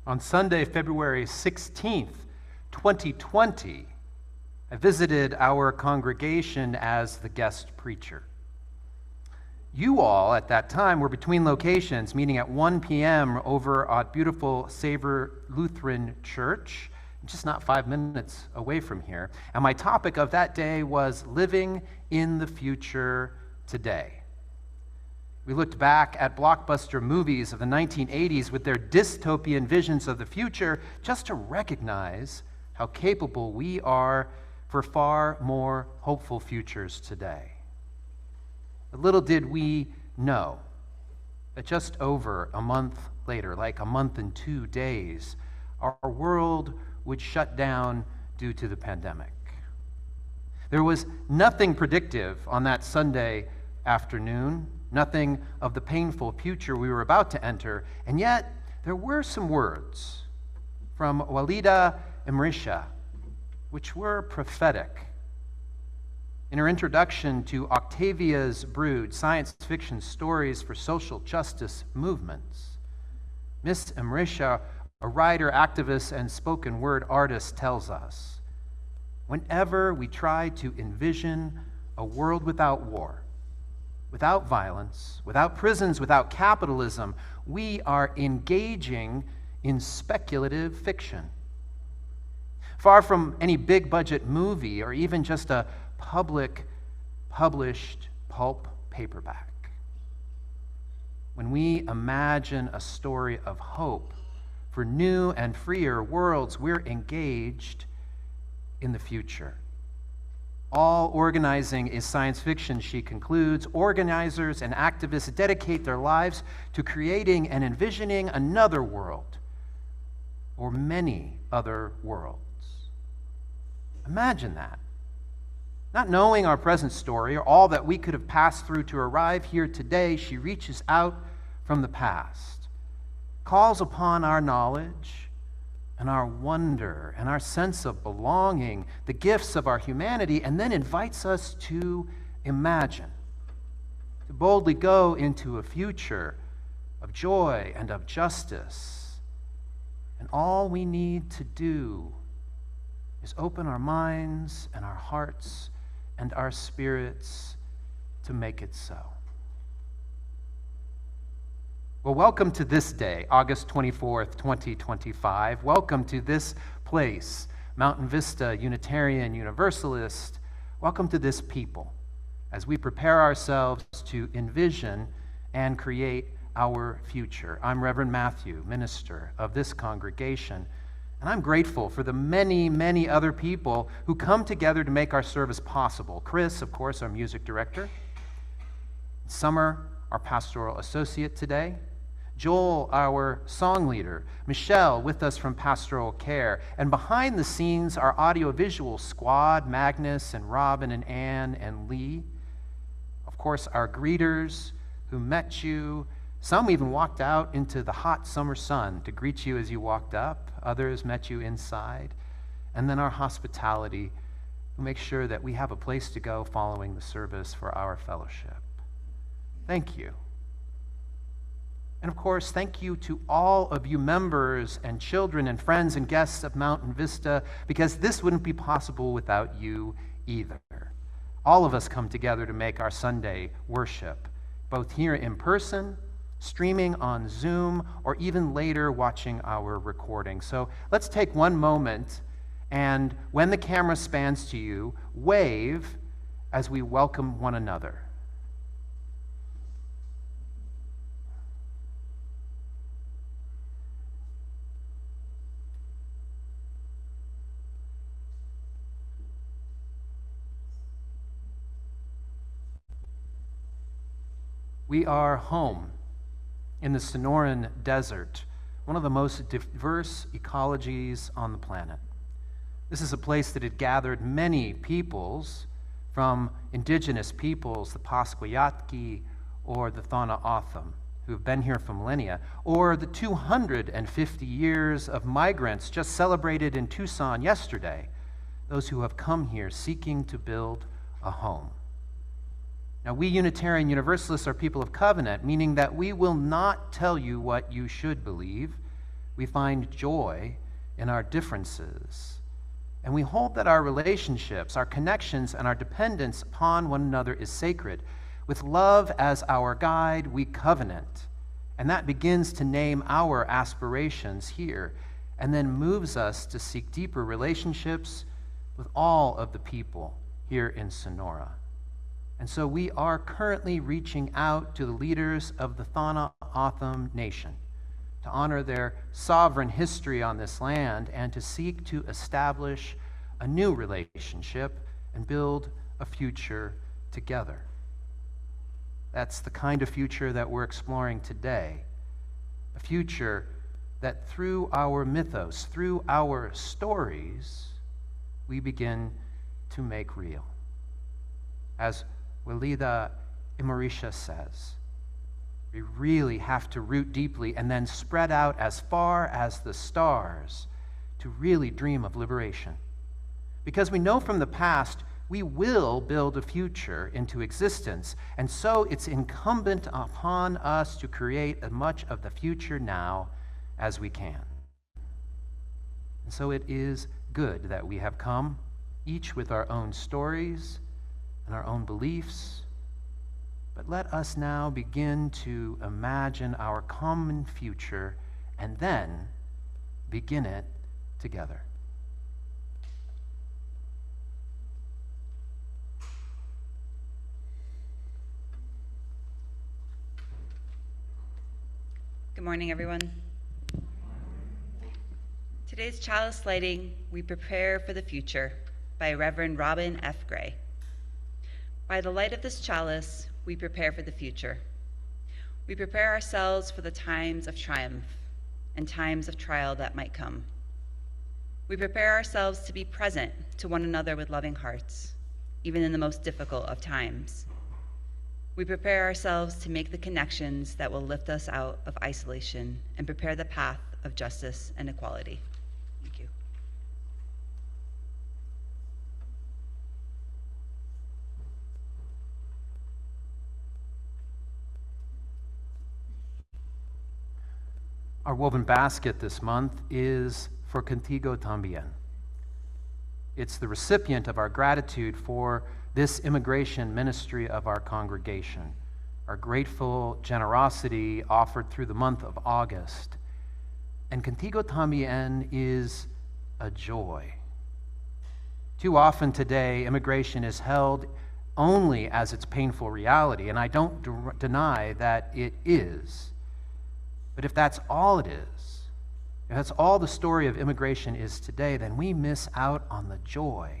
On Sunday, February 16th, 2020, I visited our congregation as the guest preacher. You all, at that time, were between locations, meeting at 1 p.m. over at beautiful Savor Lutheran Church, just not 5 minutes away from here. And my topic of that day was living in the future today. We looked back at blockbuster movies of the 1980s with their dystopian visions of the future just to recognize how capable we are for far more hopeful futures today. But little did we know that just over a month later, like a month and 2 days, our world would shut down due to the pandemic. There was nothing predictive on that Sunday afternoon, nothing of the painful future we were about to enter, and yet there were some words from Walida Amrisha which were prophetic. In her introduction to Octavia's Brood, Science Fiction Stories for Social Justice Movements, Miss Amrisha, a writer, activist, and spoken word artist, tells us, whenever we try to envision a world without war, without violence, without prisons, without capitalism, we are engaging in speculative fiction. Far from any big budget movie or even just a public published pulp paperback. When we imagine a story of hope for new and freer worlds, we're engaged in the future. All organizing is science fiction, she concludes. Organizers and activists dedicate their lives to creating and envisioning another world, or many other worlds. Imagine that. Not knowing our present story or all that we could have passed through to arrive here today, she reaches out from the past, calls upon our knowledge and our wonder and our sense of belonging, the gifts of our humanity, and then invites us to imagine, to boldly go into a future of joy and of justice. And all we need to do is open our minds and our hearts and our spirits to make it so. Well, welcome to this day, August 24th, 2025. Welcome to this place, Mountain Vista Unitarian Universalist. Welcome to this people as we prepare ourselves to envision and create our future. I'm Reverend Matthew, minister of this congregation, and I'm grateful for the many, many other people who come together to make our service possible. Chris, of course, our music director. Summer, our pastoral associate today. Joel, our song leader. Michelle, with us from pastoral care. And behind the scenes, our audiovisual squad, Magnus and Robin and Ann and Lee. Of course, our greeters who met you. Some even walked out into the hot summer sun to greet you as you walked up. Others met you inside. And then our hospitality, who makes sure that we have a place to go following the service for our fellowship. Thank you. And of course, thank you to all of you members and children and friends and guests of Mountain Vista, because this wouldn't be possible without you either. All of us come together to make our Sunday worship, both here in person, streaming on Zoom, or even later watching our recording. So let's take one moment, and when the camera spans to you, wave as we welcome one another. We are home in the Sonoran Desert, one of the most diverse ecologies on the planet. This is a place that had gathered many peoples, from indigenous peoples, the Pasquayatki or the Thana Otham, who have been here for millennia, or the 250 years of migrants just celebrated in Tucson yesterday, those who have come here seeking to build a home. Now, we Unitarian Universalists are people of covenant, meaning that we will not tell you what you should believe. We find joy in our differences. And we hold that our relationships, our connections, and our dependence upon one another is sacred. With love as our guide, we covenant. And that begins to name our aspirations here, and then moves us to seek deeper relationships with all of the people here in Sonora. And so we are currently reaching out to the leaders of the Thana Otham Nation to honor their sovereign history on this land and to seek to establish a new relationship and build a future together. That's the kind of future that we're exploring today, a future that through our mythos, through our stories, we begin to make real. As Walida Imarisha says, we really have to root deeply and then spread out as far as the stars to really dream of liberation. Because we know from the past we will build a future into existence, and so it's incumbent upon us to create as much of the future now as we can. And so it is good that we have come, each with our own stories and our own beliefs, but let us now begin to imagine our common future and then begin it together. Good morning, everyone. Today's chalice lighting, We Prepare for the Future, by Reverend Robin F. Gray. By the light of this chalice, we prepare for the future. We prepare ourselves for the times of triumph and times of trial that might come. We prepare ourselves to be present to one another with loving hearts, even in the most difficult of times. We prepare ourselves to make the connections that will lift us out of isolation and prepare the path of justice and equality. Thank you. Our woven basket this month is for Contigo Tambien. It's the recipient of our gratitude for this immigration ministry of our congregation, our grateful generosity offered through the month of August. And Contigo Tambien is a joy. Too often today, immigration is held only as its painful reality, and I don't deny that it is. But if that's all it is, if that's all the story of immigration is today, then we miss out on the joy,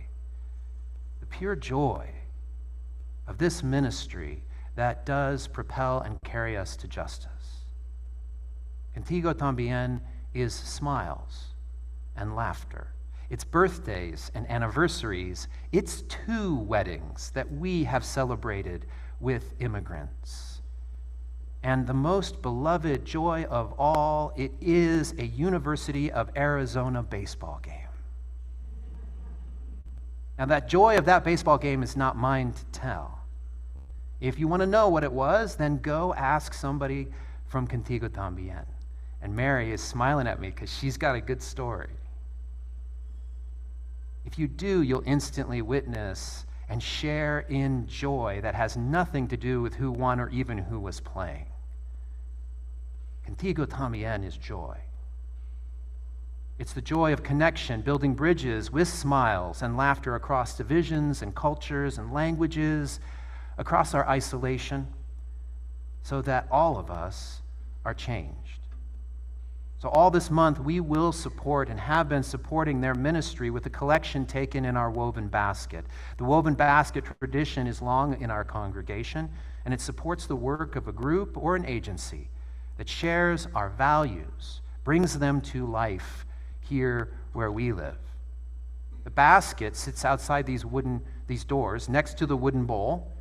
the pure joy of this ministry that does propel and carry us to justice. Contigo Tambien is smiles and laughter. It's birthdays and anniversaries. It's 2 weddings that we have celebrated with immigrants. And the most beloved joy of all, it is a University of Arizona baseball game. Now, that joy of that baseball game is not mine to tell. If you want to know what it was, then go ask somebody from Contigo Tambien. And Mary is smiling at me because she's got a good story. If you do, you'll instantly witness and share in joy that has nothing to do with who won or even who was playing. Contigo Tambien is joy. It's the joy of connection, building bridges with smiles and laughter across divisions and cultures and languages, across our isolation, so that all of us are changed. So all this month, we will support and have been supporting their ministry with a collection taken in our woven basket. The woven basket tradition is long in our congregation, and it supports the work of a group or an agency that shares our values, brings them to life here where we live. The basket sits outside these doors next to the wooden bowl,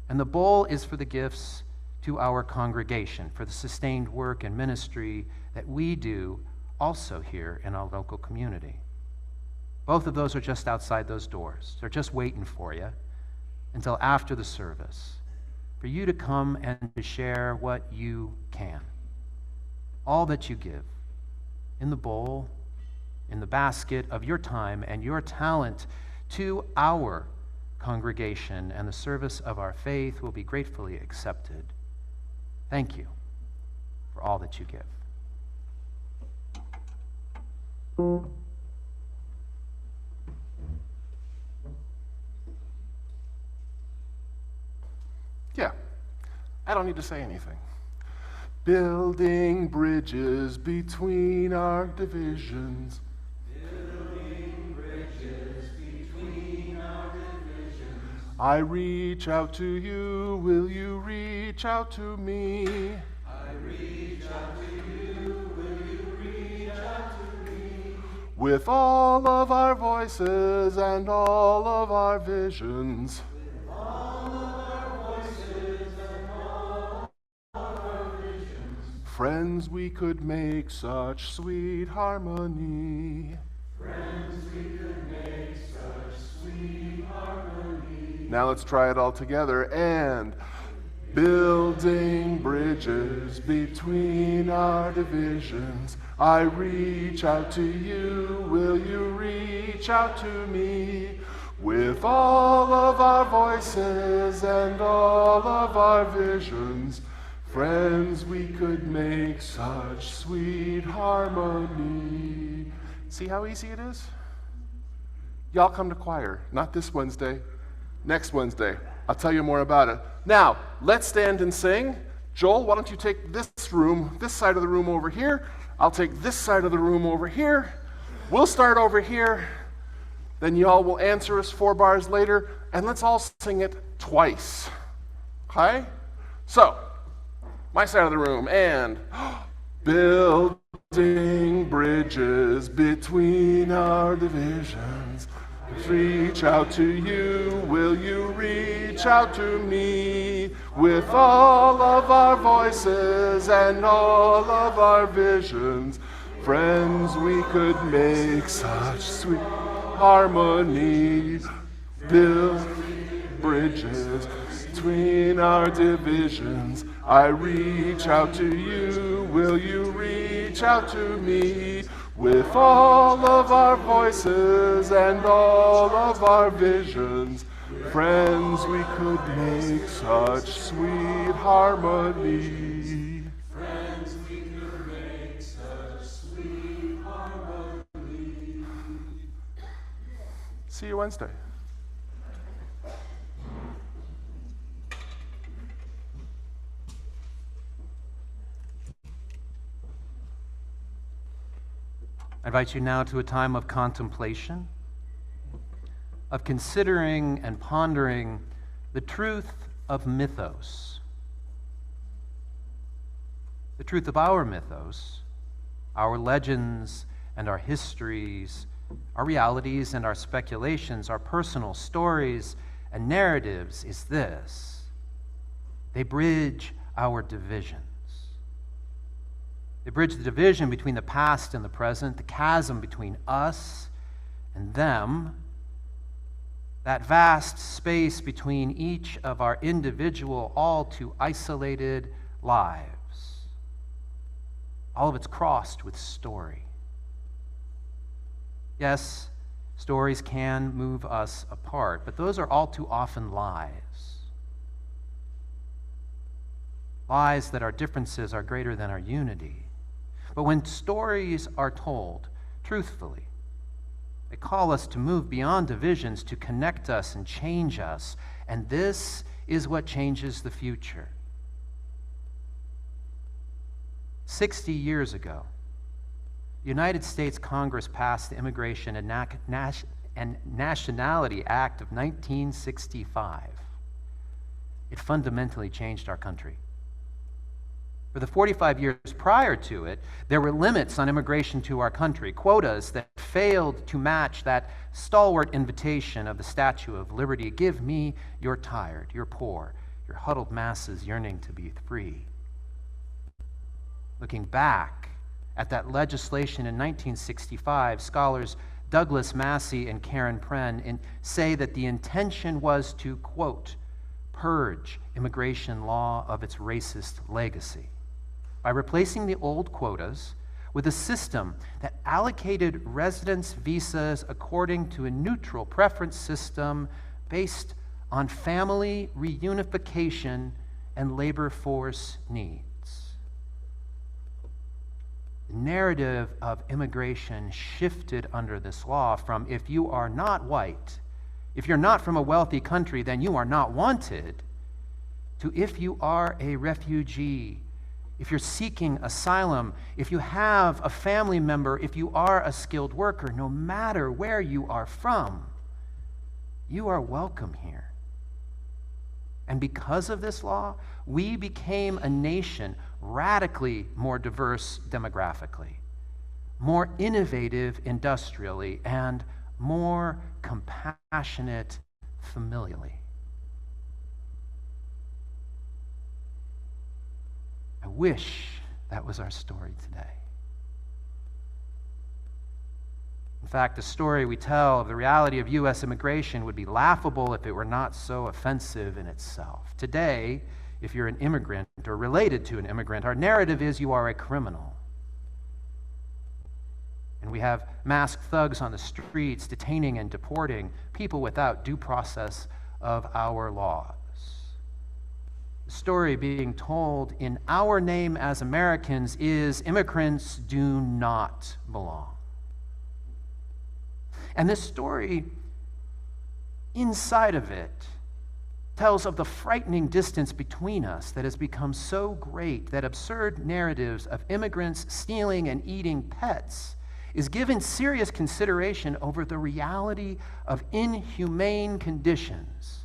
and the bowl is for the gifts to our congregation, for the sustained work and ministry that we do also here in our local community. Both of those are just outside those doors. They're just waiting for you until after the service, for you to come and to share what you can. All that you give in the bowl, in the basket of your time and your talent to our congregation and the service of our faith will be gratefully accepted. Thank you for all that you give. Yeah, I don't need to say anything. Building bridges between our divisions. Building bridges between our divisions. I reach out to you, will you reach out to me? I reach out to you, will you reach out to me? With all of our voices and all of our visions. With all of our voices and all of our visions. Friends, we could make such sweet harmony. Friends, we could make such sweet harmony. Now let's try it all together. And building bridges between our divisions. I reach out to you, will you reach out to me? With all of our voices and all of our visions, friends, we could make such sweet harmony. See how easy it is? Y'all come to choir, not this Wednesday, next Wednesday. I'll tell you more about it. Now, let's stand and sing. Joel, why don't you take this side of the room over here. I'll take this side of the room over here. We'll start over here. Then y'all will answer us 4 bars later, and let's all sing it twice. Okay? So, my side of the room, and building bridges between our divisions. Reach out to you, will you reach out to me? With all of our voices and all of our visions, friends, we could make such sweet harmony. Build bridges between our divisions. I reach out to you, will you reach out to me? With all of our voices and all of our visions, friends, we could make such sweet harmony. Friends, we could make such sweet harmony. See you Wednesday. I invite you now to a time of contemplation, of considering and pondering the truth of mythos. The truth of our mythos, our legends and our histories, our realities and our speculations, our personal stories and narratives is this: they bridge our divisions. They bridge the division between the past and the present, the chasm between us and them, that vast space between each of our individual, all too isolated lives. All of it's crossed with story. Yes, stories can move us apart, but those are all too often lies. Lies that our differences are greater than our unity. But when stories are told truthfully, they call us to move beyond divisions, to connect us and change us. And this is what changes the future. 60 years ago, the United States Congress passed the Immigration and Nationality Act of 1965. It fundamentally changed our country. For the 45 years prior to it, there were limits on immigration to our country, quotas that failed to match that stalwart invitation of the Statue of Liberty. Give me your tired, your poor, your huddled masses yearning to be free. Looking back at that legislation in 1965, scholars Douglas Massey and Karen Pren say that the intention was to, quote, purge immigration law of its racist legacy by replacing the old quotas with a system that allocated residence visas according to a neutral preference system based on family reunification and labor force needs. The narrative of immigration shifted under this law from if you are not white, if you're not from a wealthy country, then you are not wanted, to if you are a refugee, if you're seeking asylum, if you have a family member, if you are a skilled worker, no matter where you are from, you are welcome here. And because of this law, we became a nation radically more diverse demographically, more innovative industrially, and more compassionate familially. I wish that was our story today. In fact, the story we tell of the reality of U.S. immigration would be laughable if it were not so offensive in itself. Today, if you're an immigrant or related to an immigrant, our narrative is you are a criminal. And we have masked thugs on the streets detaining and deporting people without due process of our laws. The story being told in our name as Americans is immigrants do not belong. And this story, inside of it, tells of the frightening distance between us that has become so great that absurd narratives of immigrants stealing and eating pets is given serious consideration over the reality of inhumane conditions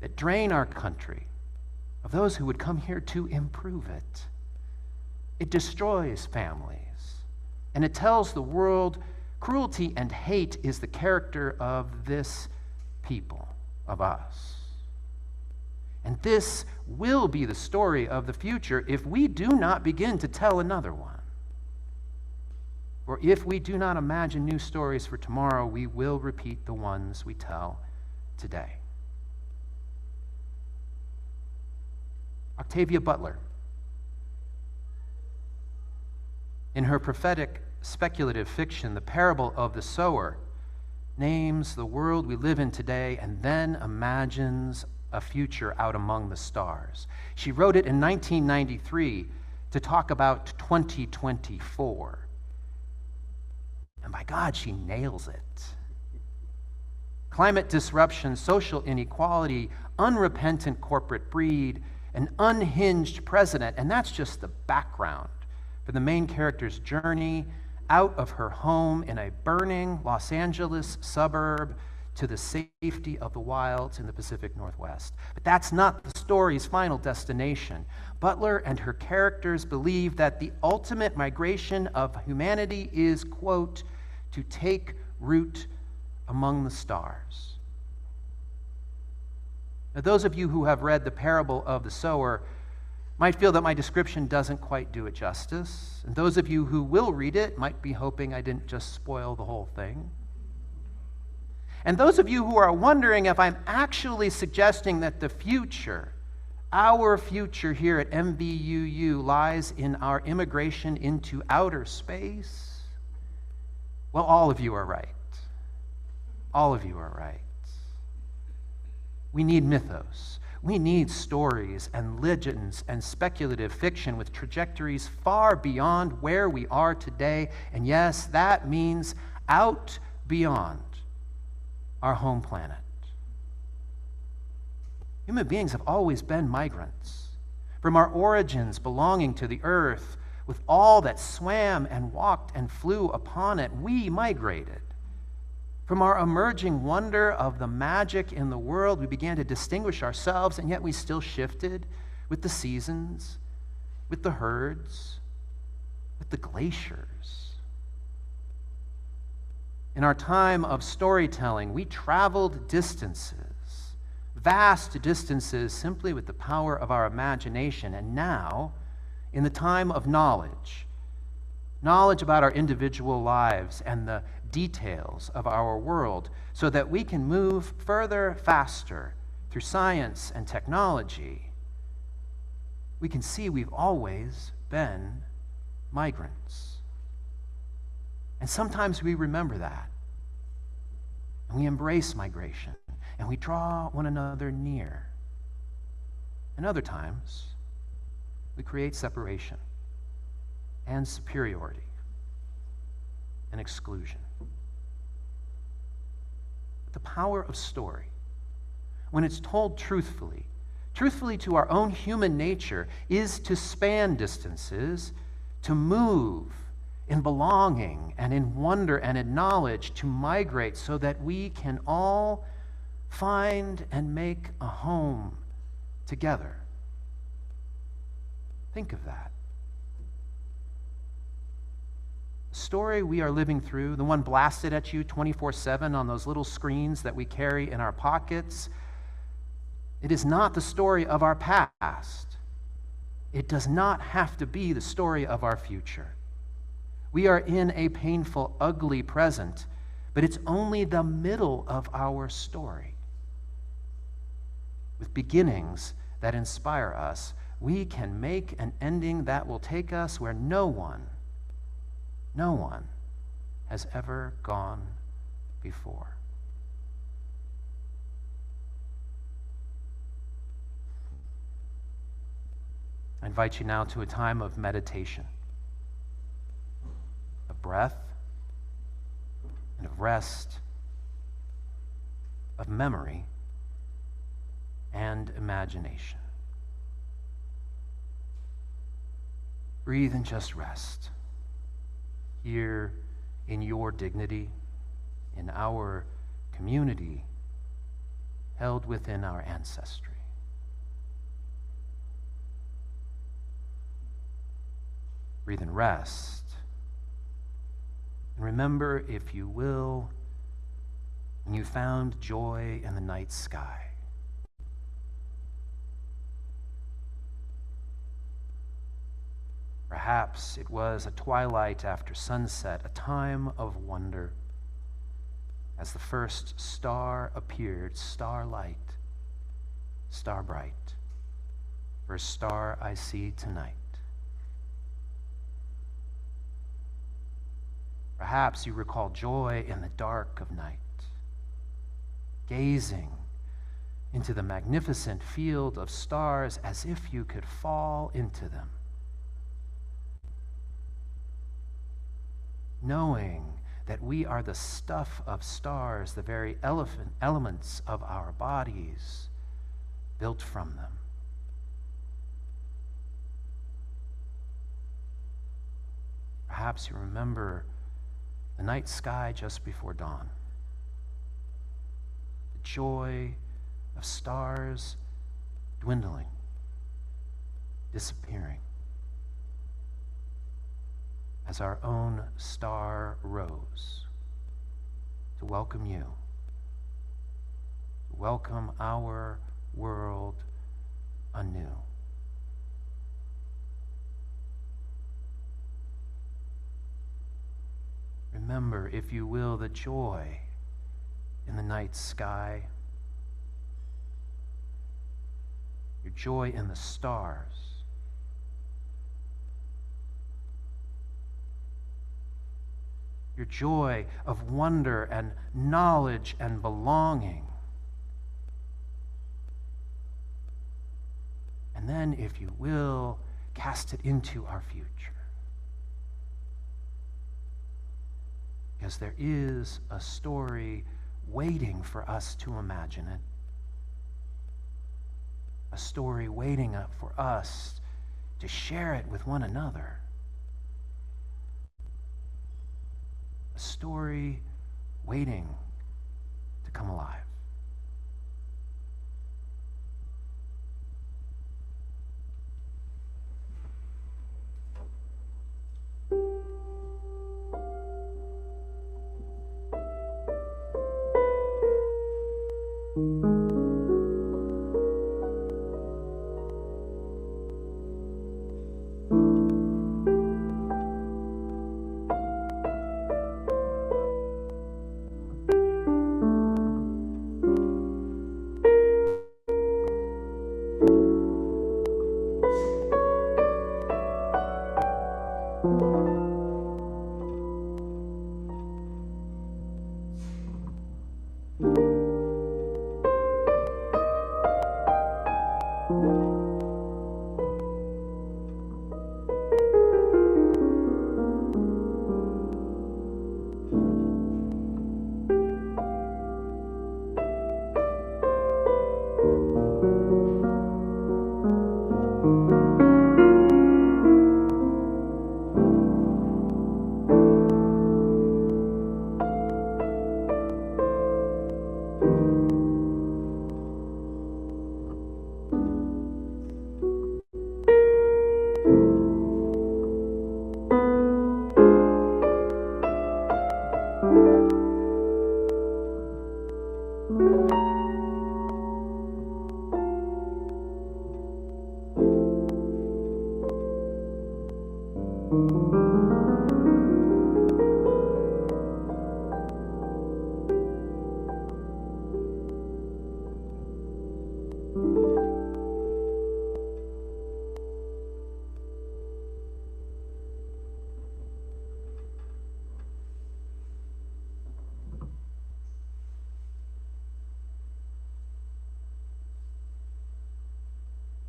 that drain our country of those who would come here to improve it. It destroys families, and it tells the world cruelty and hate is the character of this people, of us. And this will be the story of the future if we do not begin to tell another one. Or if we do not imagine new stories for tomorrow, we will repeat the ones we tell today. Octavia Butler, in her prophetic speculative fiction, The Parable of the Sower, names the world we live in today and then imagines a future out among the stars. She wrote it in 1993 to talk about 2024. And by God, she nails it. Climate disruption, social inequality, unrepentant corporate greed, an unhinged president, and that's just the background for the main character's journey out of her home in a burning Los Angeles suburb to the safety of the wilds in the Pacific Northwest. But that's not the story's final destination. Butler and her characters believe that the ultimate migration of humanity is, quote, to take root among the stars. Now, those of you who have read the parable of the sower might feel that my description doesn't quite do it justice. And those of you who will read it might be hoping I didn't just spoil the whole thing. And those of you who are wondering if I'm actually suggesting that the future, our future here at MBUU, lies in our immigration into outer space, well, all of you are right. All of you are right. We need mythos. We need stories and legends and speculative fiction with trajectories far beyond where we are today. And yes, that means out beyond our home planet. Human beings have always been migrants. From our origins belonging to the earth, with all that swam and walked and flew upon it, we migrated. From our emerging wonder of the magic in the world, we began to distinguish ourselves, and yet we still shifted with the seasons, with the herds, with the glaciers. In our time of storytelling, we traveled distances, vast distances, simply with the power of our imagination. And now, in the time of knowledge about our individual lives and the details of our world, so that we can move further, faster through science and technology, we can see we've always been migrants. And sometimes we remember that, and we embrace migration, and we draw one another near. And other times, we create separation and superiority and exclusion. The power of story, when it's told truthfully to our own human nature, is to span distances, to move in belonging and in wonder and in knowledge, to migrate so that we can all find and make a home together. Think of that. The story we are living through, the one blasted at you 24/7 on those little screens that we carry in our pockets, it is not the story of our past. It does not have to be the story of our future. We are in a painful, ugly present, but it's only the middle of our story. With beginnings that inspire us, we can make an ending that will take us where no one has ever gone before. I invite you now to a time of meditation, of breath, and of rest, of memory, and imagination. Breathe and just rest. Here in your dignity, in our community, held within our ancestry. Breathe and rest. And remember, if you will, when you found joy in the night sky. Perhaps it was a twilight after sunset, a time of wonder, as the first star appeared, starlight, star bright, first star I see tonight. Perhaps you recall joy in the dark of night, gazing into the magnificent field of stars as if you could fall into them. Knowing that we are the stuff of stars, the very elements of our bodies built from them. Perhaps you remember the night sky just before dawn, the joy of stars dwindling, disappearing, as our own star rose to welcome you, to welcome our world anew. Remember, if you will, the joy in the night sky, your joy in the stars, your joy of wonder and knowledge and belonging. And then, if you will, cast it into our future. Because there is a story waiting for us to imagine it. A story waiting up for us to share it with one another. A story waiting to come alive.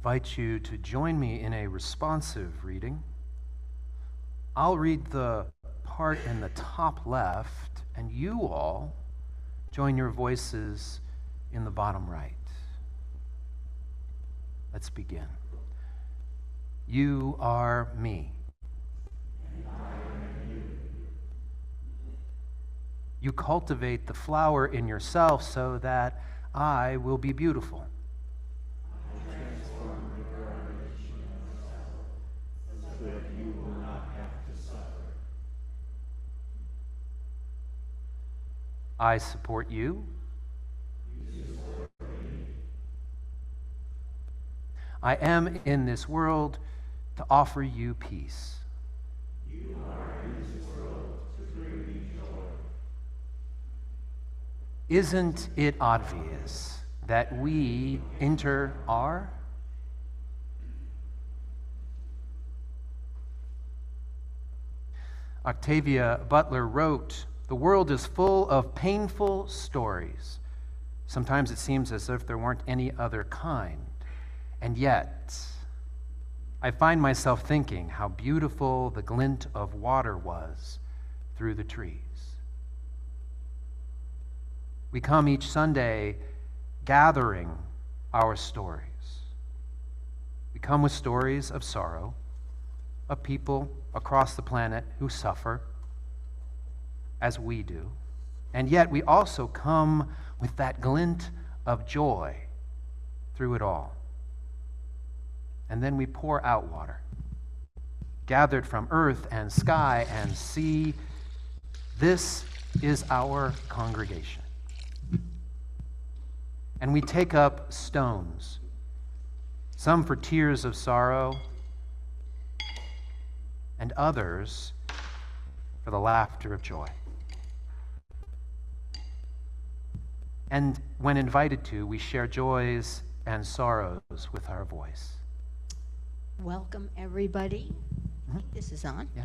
I invite you to join me in a responsive reading. I'll read the part in the top left, and you all join your voices in the bottom right. Let's begin. You are me. And I am you. You cultivate the flower in yourself so that I will be beautiful. So that you will not have to suffer. I support you. You support me. I am in this world to offer you peace. You are in this world to bring me joy. Isn't it obvious that we enter our? Octavia Butler wrote, "The world is full of painful stories. Sometimes it seems as if there weren't any other kind. And yet, I find myself thinking how beautiful the glint of water was through the trees." We come each Sunday gathering our stories. We come with stories of sorrow, of people across the planet who suffer, as we do. And yet we also come with that glint of joy through it all. And then we pour out water, gathered from earth and sky and sea. This is our congregation. and we take up stones, some for tears of sorrow, and others for the laughter of joy. And when invited to, we share joys and sorrows with our voice. Welcome, everybody. This is on. Yeah.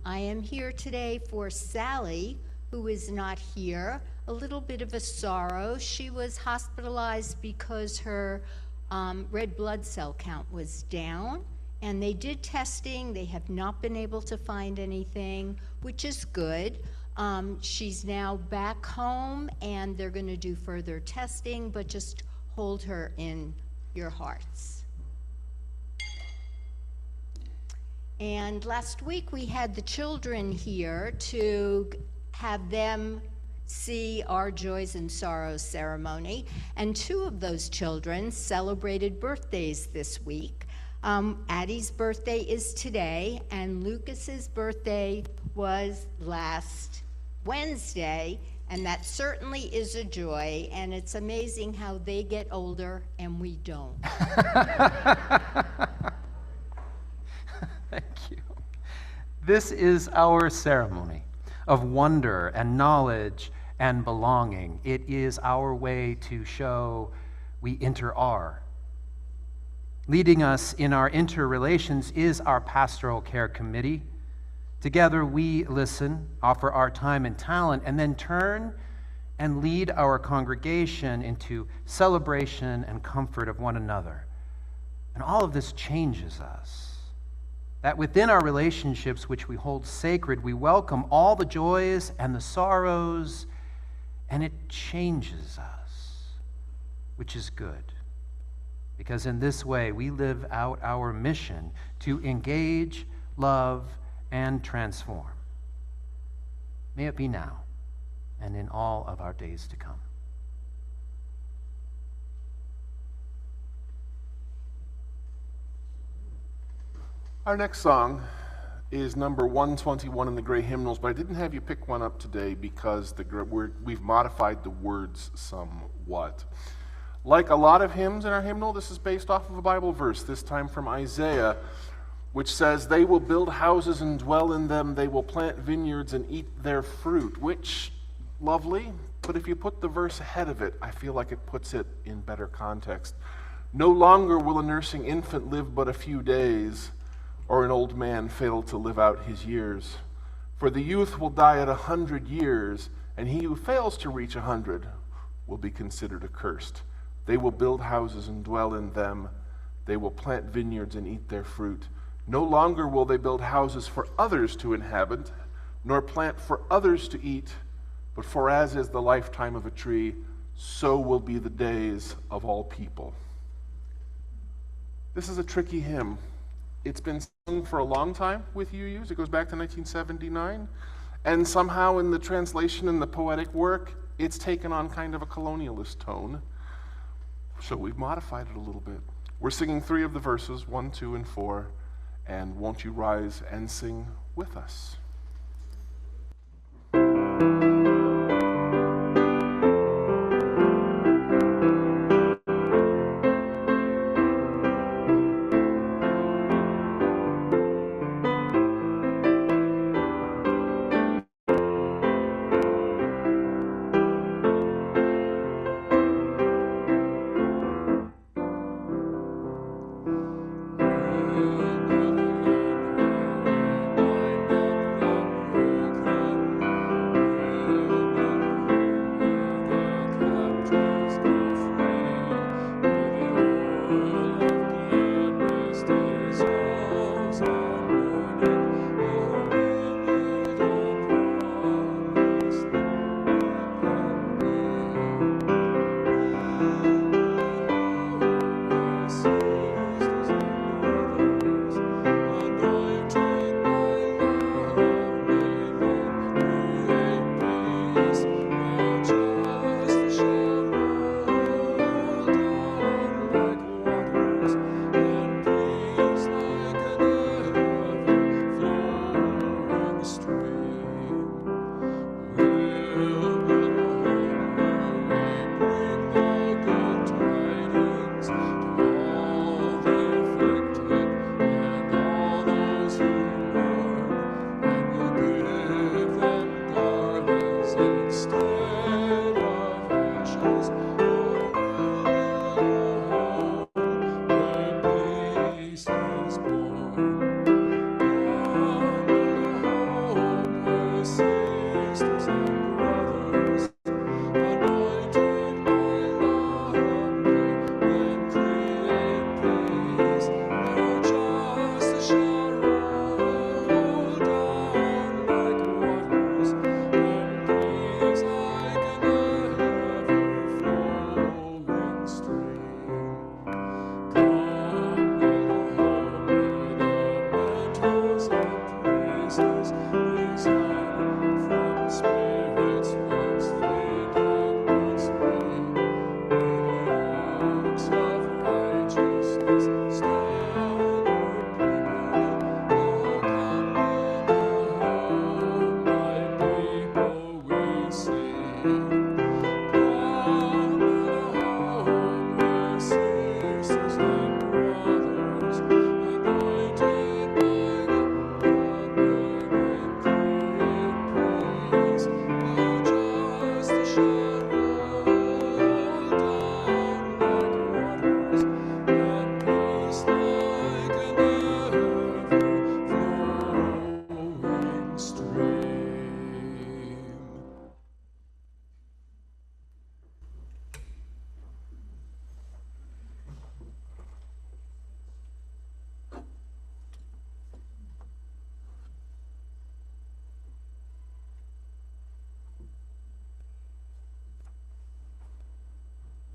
I am here today for Sally, who is not here. A little bit of a sorrow. She was hospitalized because her red blood cell count was down, and they did testing. They have not been able to find anything, which is good. She's now back home, and they're going to do further testing, but just hold her in your hearts. And last week we had the children here to have them see our Joys and Sorrows ceremony, and two of those children celebrated birthdays this week. Addie's birthday is today, and Lucas's birthday was last Wednesday, and that certainly is a joy, and it's amazing how they get older and we don't. Thank you. This is our ceremony of wonder and knowledge and belonging. It is our way to show we inter-are. Leading us in our interrelations is our pastoral care committee. Together we listen, offer our time and talent, and then turn and lead our congregation into celebration and comfort of one another. And all of this changes us. That within our relationships, which we hold sacred, we welcome all the joys and the sorrows, and it changes us, which is good. Because in this way, we live out our mission to engage, love, and transform. May it be now and in all of our days to come. Our next song is number 121 in the Gray Hymnals, but I didn't have you pick one up today because we've modified the words somewhat. Like a lot of hymns in our hymnal, this is based off of a Bible verse, this time from Isaiah, which says, "They will build houses and dwell in them, they will plant vineyards and eat their fruit," which, lovely, but if you put the verse ahead of it, I feel like it puts it in better context. "No longer will a nursing infant live but a few days, or an old man fail to live out his years. For the youth will die at 100 years, and he who fails to reach 100 will be considered accursed. They will build houses and dwell in them. They will plant vineyards and eat their fruit. No longer will they build houses for others to inhabit, nor plant for others to eat, but for as is the lifetime of a tree, so will be the days of all people." This is a tricky hymn. It's been sung for a long time with UUs. It goes back to 1979. And somehow in the translation and the poetic work, it's taken on kind of a colonialist tone. So we've modified it a little bit. We're singing 3 of the verses, 1, 2, and 4. And won't you rise and sing with us? We will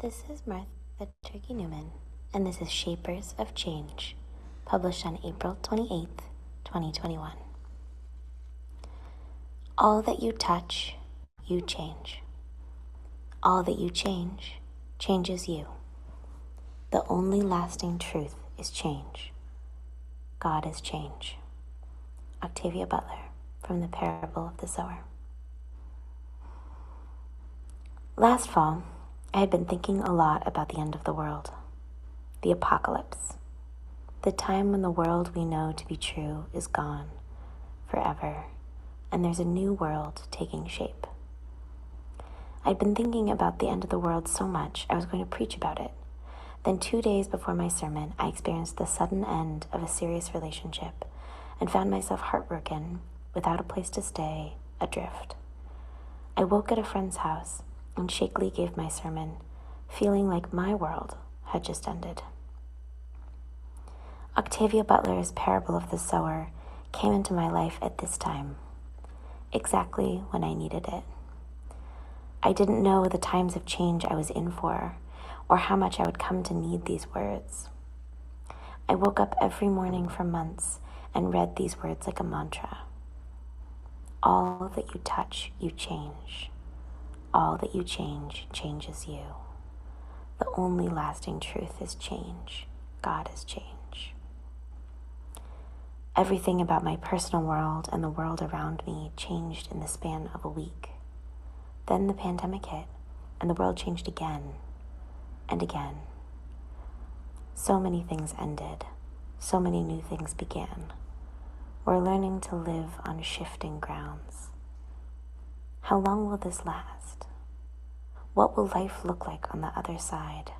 This is Martha Turkey Newman, and this is Shapers of Change, published on April 28th, 2021. All that you touch, you change. All that you change, changes you. The only lasting truth is change. God is change. Octavia Butler, from the Parable of the Sower. Last fall, I had been thinking a lot about the end of the world, the apocalypse, the time when the world we know to be true is gone forever, and there's a new world taking shape. I'd been thinking about the end of the world so much I was going to preach about it. Then 2 days before my sermon, I experienced the sudden end of a serious relationship and found myself heartbroken, without a place to stay, adrift. I woke at a friend's house and shakily gave my sermon, feeling like my world had just ended. Octavia Butler's Parable of the Sower came into my life at this time, exactly when I needed it. I didn't know the times of change I was in for, or how much I would come to need these words. I woke up every morning for months and read these words like a mantra. All that you touch, you change. All that you change, changes you. The only lasting truth is change. God is change. Everything about my personal world and the world around me changed in the span of a week. Then the pandemic hit, and the world changed again and again. So many things ended. So many new things began. We're learning to live on shifting grounds. How long will this last? What will life look like on the other side?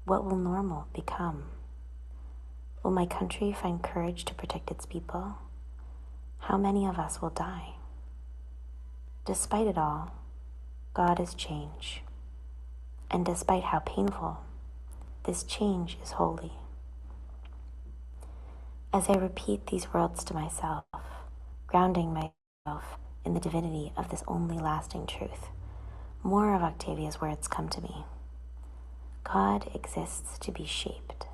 What will normal become? Will my country find courage to protect its people? How many of us will die? Despite it all, God is change. And despite how painful, this change is holy. As I repeat these words to myself, grounding myself in the divinity of this only lasting truth, more of Octavia's words come to me. God exists to be shaped,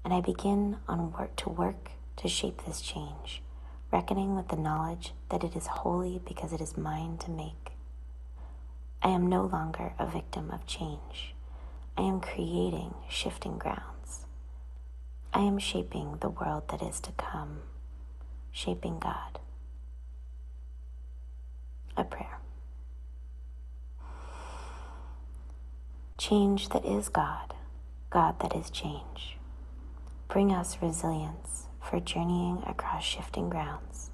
and I begin to work to shape this change, reckoning with the knowledge that it is holy because it is mine to make. I am no longer a victim of change. I am creating shifting grounds. I am shaping the world that is to come, shaping God. A prayer. Change that is God, God that is change. Bring us resilience for journeying across shifting grounds,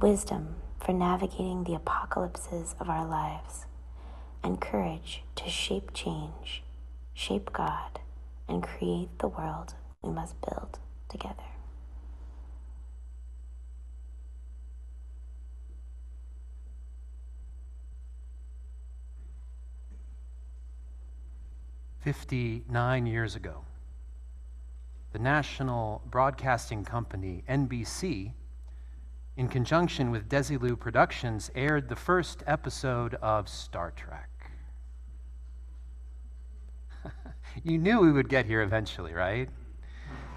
wisdom for navigating the apocalypses of our lives, and courage to shape change, shape God, and create the world we must build together. "59 years ago, the national broadcasting company NBC, in conjunction with Desilu Productions, aired the first episode of Star Trek. You knew we would get here eventually, right?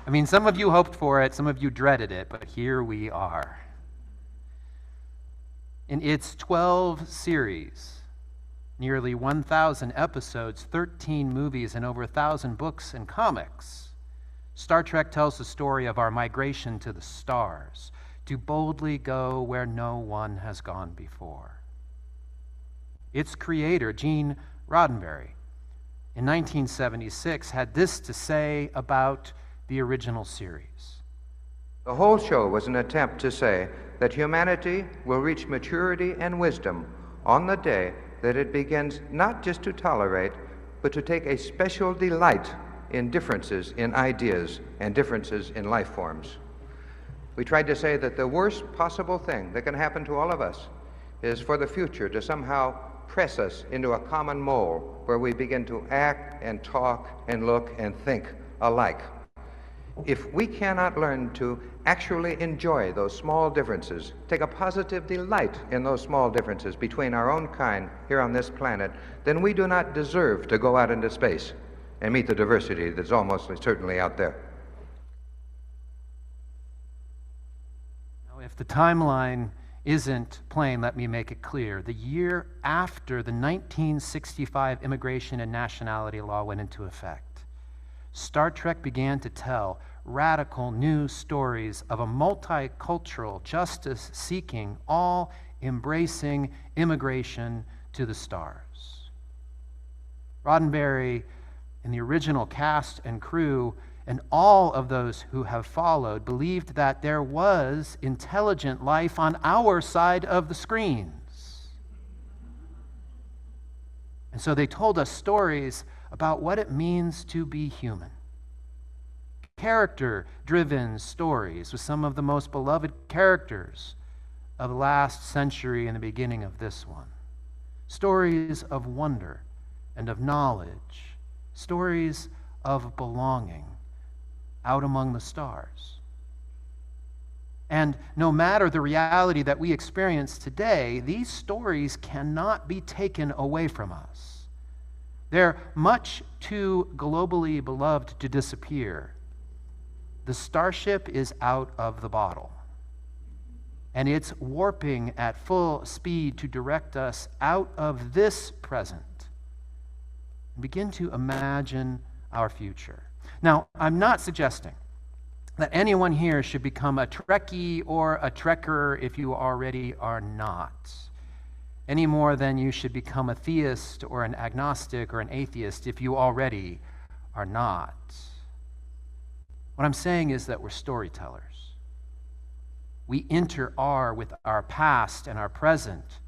I mean, some of you hoped for it, some of you dreaded it, but here we are. In its 12 series, nearly 1,000 episodes, 13 movies, and over 1,000 books and comics, Star Trek tells the story of our migration to the stars, to boldly go where no one has gone before. Its creator, Gene Roddenberry, in 1976, had this to say about the original series. The whole show was an attempt to say that humanity will reach maturity and wisdom on the day that it begins not just to tolerate, but to take a special delight in differences in ideas and differences in life forms. We tried to say that the worst possible thing that can happen to all of us is for the future to somehow press us into a common mold where we begin to act and talk and look and think alike. if we cannot learn to actually enjoy those small differences, take a positive delight in those small differences between our own kind here on this planet, then we do not deserve to go out into space and meet the diversity that's almost certainly out there. Now, if the timeline isn't plain, let me make it clear. The year after the 1965 Immigration and Nationality Law went into effect, Star Trek began to tell radical new stories of a multicultural, justice-seeking, all-embracing immigration to the stars. Roddenberry and the original cast and crew and all of those who have followed believed that there was intelligent life on our side of the screens. And so they told us stories about what it means to be human. Character-driven stories with some of the most beloved characters of the last century and the beginning of this one. Stories of wonder and of knowledge. Stories of belonging out among the stars. And no matter the reality that we experience today, these stories cannot be taken away from us. They're much too globally beloved to disappear. The starship is out of the bottle, and it's warping at full speed to direct us out of this present and begin to imagine our future. Now, I'm not suggesting that anyone here should become a Trekkie or a Trekker if you already are not, any more than you should become a theist or an agnostic or an atheist if you already are not. What I'm saying is that we're storytellers. We inter-are with our past and our present,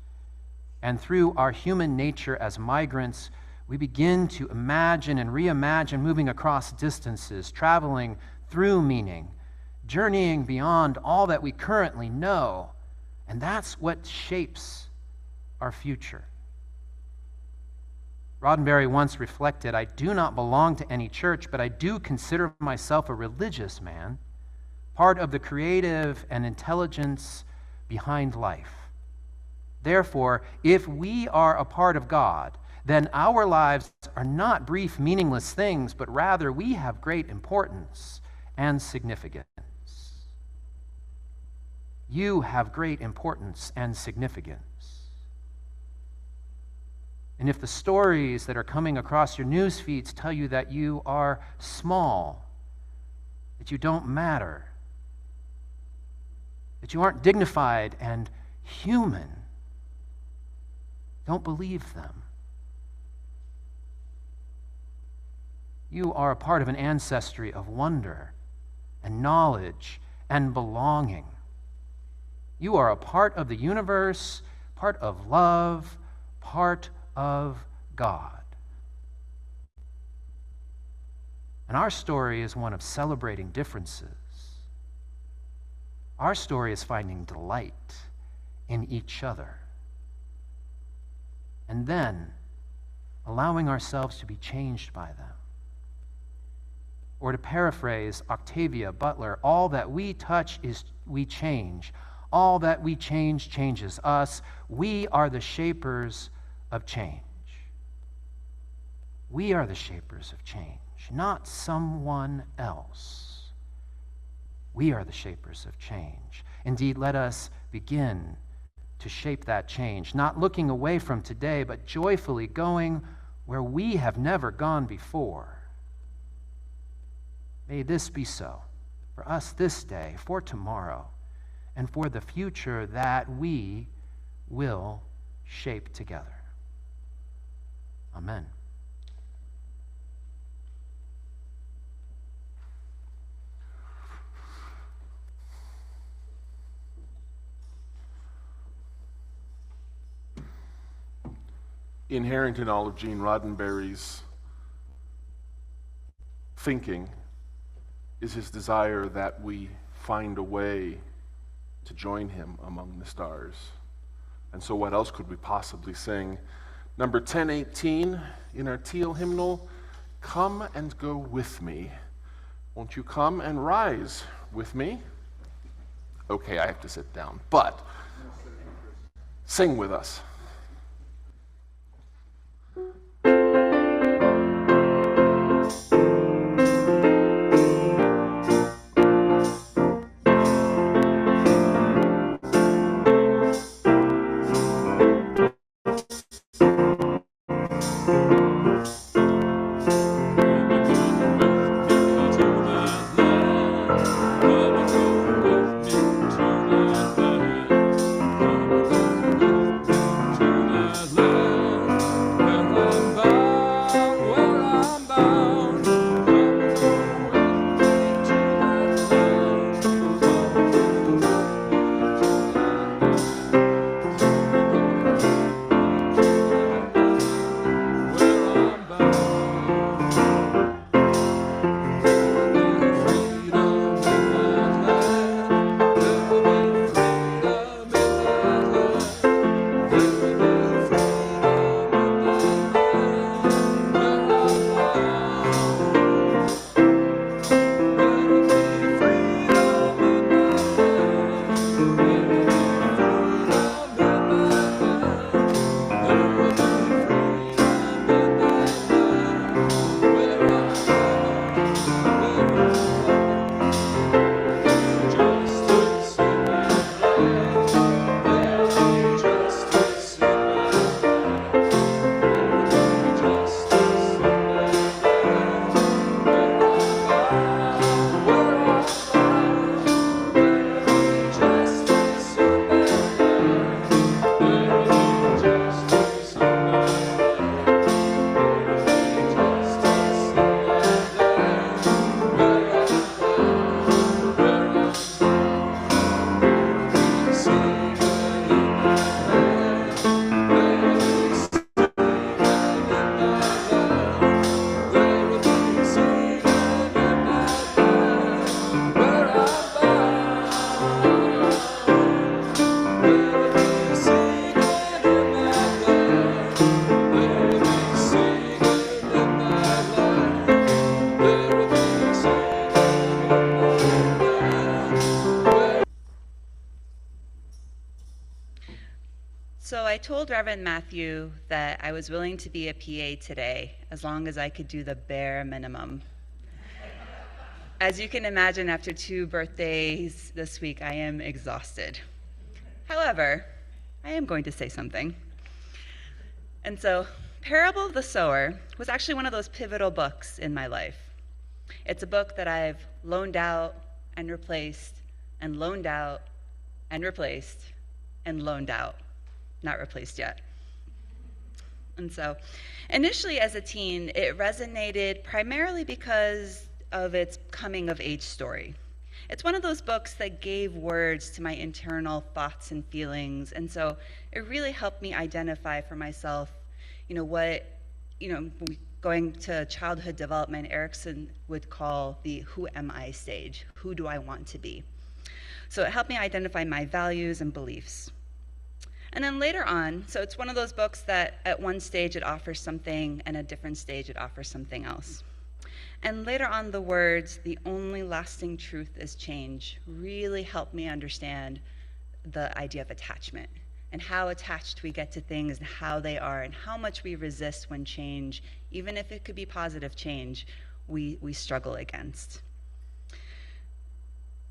and through our human nature as migrants, we begin to imagine and reimagine moving across distances, traveling through meaning, journeying beyond all that we currently know, and that's what shapes our future. Roddenberry once reflected, "I do not belong to any church, but I do consider myself a religious man, part of the creative and intelligence behind life. Therefore, if we are a part of God, then our lives are not brief, meaningless things, but rather we have great importance and significance." You have great importance and significance. And if the stories that are coming across your news feeds tell you that you are small, that you don't matter, that you aren't dignified and human, don't believe them. You are a part of an ancestry of wonder and knowledge and belonging. You are a part of the universe, part of love, part of God. And our story is one of celebrating differences. Our story is finding delight in each other, and then allowing ourselves to be changed by them. Or to paraphrase Octavia Butler, all that we touch is we change. All that we change changes us. We are the shapers of change. We are the shapers of change, not someone else. We are the shapers of change. Indeed, let us begin to shape that change, not looking away from today, but joyfully going where we have never gone before. May this be so for us this day, for tomorrow, and for the future that we will shape together. Amen. Inherent in all of Gene Roddenberry's thinking is his desire that we find a way to join him among the stars. And so what else could we possibly sing? Number 1018 in our teal hymnal, "Come and go with me, Won't you come and rise with me? Okay, I have to sit down, but sing with us. So I told Reverend Matthew that I was willing to be a PA today as long as I could do the bare minimum. As you can imagine, after 2 birthdays this week, I am exhausted. However, I am going to say something. And so, Parable of the Sower was actually one of those pivotal books in my life. It's a book that I've loaned out and replaced, and loaned out and replaced, and loaned out. Not replaced yet. And so, initially as a teen, it resonated primarily because of its coming of age story. It's one of those books that gave words to my internal thoughts and feelings, and so it really helped me identify for myself, going to childhood development, Erickson would call the who am I stage. Who do I want to be? So it helped me identify my values and beliefs. And then later on, so it's one of those books that at one stage it offers something, and at a different stage it offers something else. And later on, the words, "the only lasting truth is change," really helped me understand the idea of attachment and how attached we get to things and how they are and how much we resist when change, even if it could be positive change, we struggle against.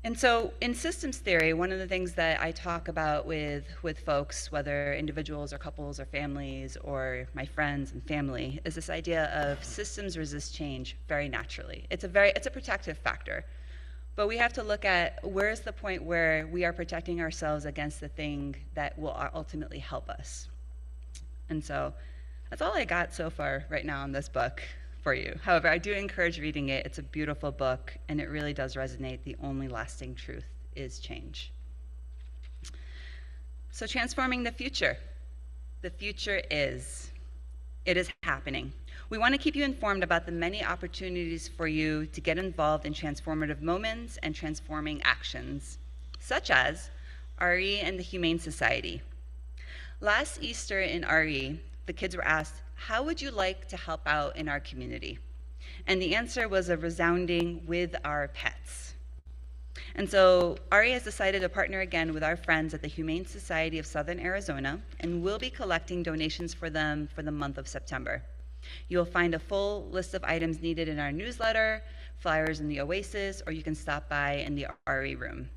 And so in systems theory, one of the things that I talk about with folks, whether individuals or couples or families or my friends and family, is this idea of systems resist change very naturally. It's a protective factor. But we have to look at where's the point where we are protecting ourselves against the thing that will ultimately help us. And so that's all I got so far right now in this book for you. However, I do encourage reading it. It's a beautiful book, and it really does resonate. The only lasting truth is change. So transforming the future. The future is. It is happening. We want to keep you informed about the many opportunities for you to get involved in transformative moments and transforming actions, such as RE and the Humane Society. Last Easter in RE, the kids were asked, how would you like to help out in our community? And the answer was a resounding "with our pets." And so Ari has decided to partner again with our friends at the Humane Society of Southern Arizona, and we'll be collecting donations for them for the month of September. You'll find a full list of items needed in our newsletter, flyers in the Oasis, or you can stop by in the Ari room.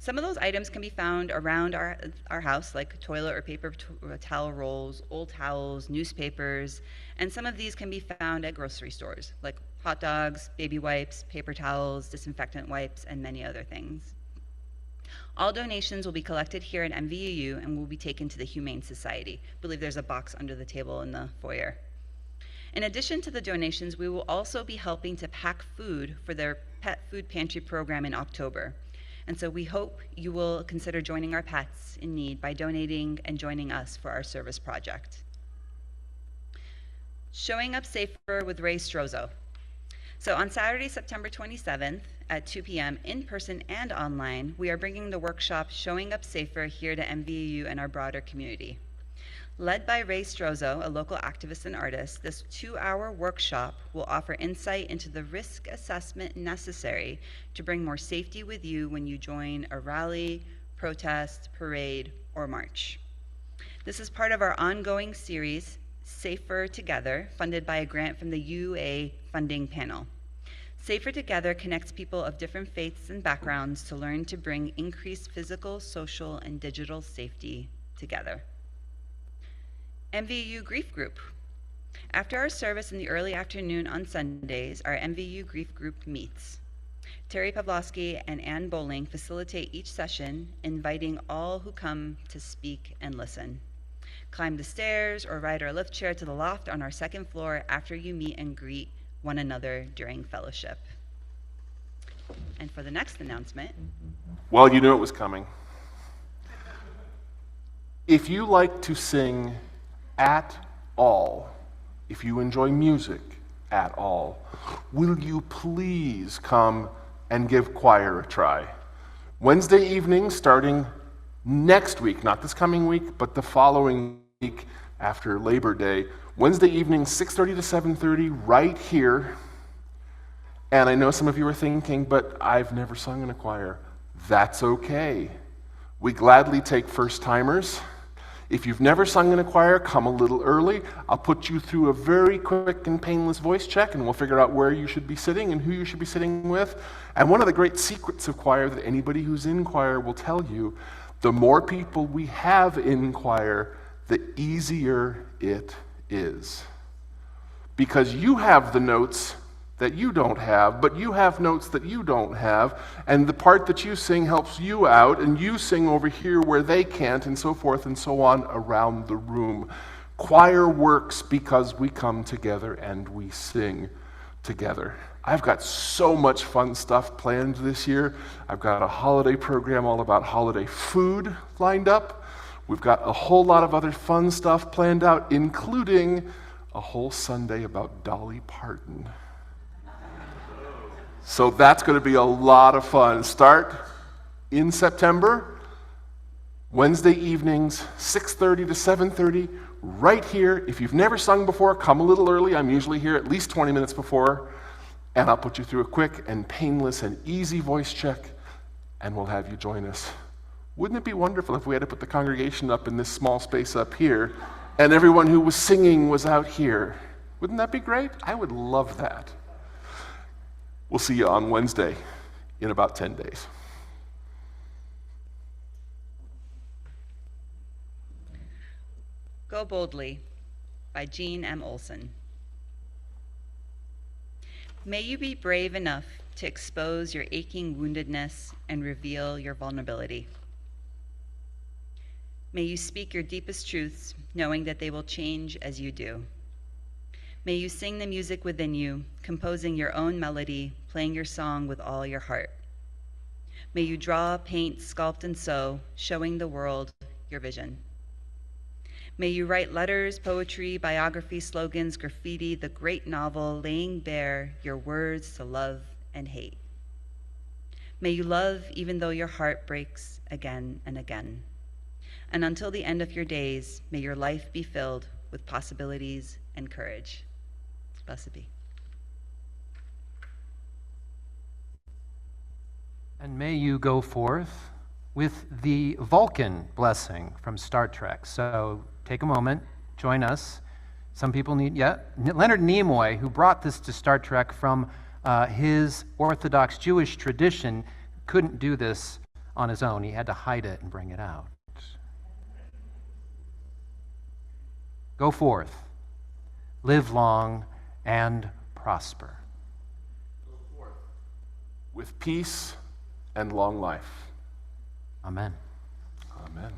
Some of those items can be found around our house, like toilet or paper towel rolls, old towels, newspapers, and some of these can be found at grocery stores, like hot dogs, baby wipes, paper towels, disinfectant wipes, and many other things. All donations will be collected here at MVUU and will be taken to the Humane Society. I believe there's a box under the table in the foyer. In addition to the donations, we will also be helping to pack food for their pet food pantry program in October. And so we hope you will consider joining our pets in need by donating and joining us for our service project. Showing Up Safer with Ray Strozo. So on Saturday, September 27th at 2 p.m. in person and online, we are bringing the workshop Showing Up Safer here to MVUU and our broader community. Led by Ray Strozo, a local activist and artist, this 2-hour workshop will offer insight into the risk assessment necessary to bring more safety with you when you join a rally, protest, parade, or march. This is part of our ongoing series, Safer Together, funded by a grant from the UA funding panel. Safer Together connects people of different faiths and backgrounds to learn to bring increased physical, social, and digital safety together. MVU Grief Group. After our service in the early afternoon on Sundays, our MVU Grief Group meets. Terry Pavlovsky and Ann Bowling facilitate each session, inviting all who come to speak and listen. Climb the stairs or ride our lift chair to the loft on our second floor after you meet and greet one another during fellowship. And for the next announcement. Well, you knew it was coming. If you like to sing at all, if you enjoy music at all, will you please come and give choir a try? Wednesday evening, starting next week, not this coming week, but the following week after Labor Day, Wednesday evening, 6:30 to 7:30, right here. And I know some of you are thinking, but I've never sung in a choir. That's okay. We gladly take first-timers. If you've never sung in a choir, come a little early. I'll put you through a very quick and painless voice check, and we'll figure out where you should be sitting and who you should be sitting with. And one of the great secrets of choir that anybody who's in choir will tell you, the more people we have in choir, the easier it is. Because you have the notes that you don't have, but you have notes that you don't have, and the part that you sing helps you out, and you sing over here where they can't, and so forth and so on around the room. Choir works because we come together and we sing together. I've got so much fun stuff planned this year. I've got a holiday program all about holiday food lined up. We've got a whole lot of other fun stuff planned out, including a whole Sunday about Dolly Parton. So that's going to be a lot of fun. Start in September, Wednesday evenings, 6:30 to 7:30, right here. If you've never sung before, come a little early. I'm usually here at least 20 minutes before, and I'll put you through a quick and painless and easy voice check, and we'll have you join us. Wouldn't it be wonderful if we had to put the congregation up in this small space up here, and everyone who was singing was out here? Wouldn't that be great? I would love that. We'll see you on Wednesday in about 10 days. Go Boldly by Jean M. Olson. May you be brave enough to expose your aching woundedness and reveal your vulnerability. May you speak your deepest truths, knowing that they will change as you do. May you sing the music within you, composing your own melody, playing your song with all your heart. May you draw, paint, sculpt, and sew, showing the world your vision. May you write letters, poetry, biography, slogans, graffiti, the great novel, laying bare your words to love and hate. May you love even though your heart breaks again and again. And until the end of your days, may your life be filled with possibilities and courage. Blessed be. And may you go forth with the Vulcan blessing from Star Trek. So take a moment, join us. Some people need, Leonard Nimoy, who brought this to Star Trek from his Orthodox Jewish tradition, couldn't do this on his own. He had to hide it and bring it out. Go forth, live long, and prosper. With peace and long life. Amen. Amen.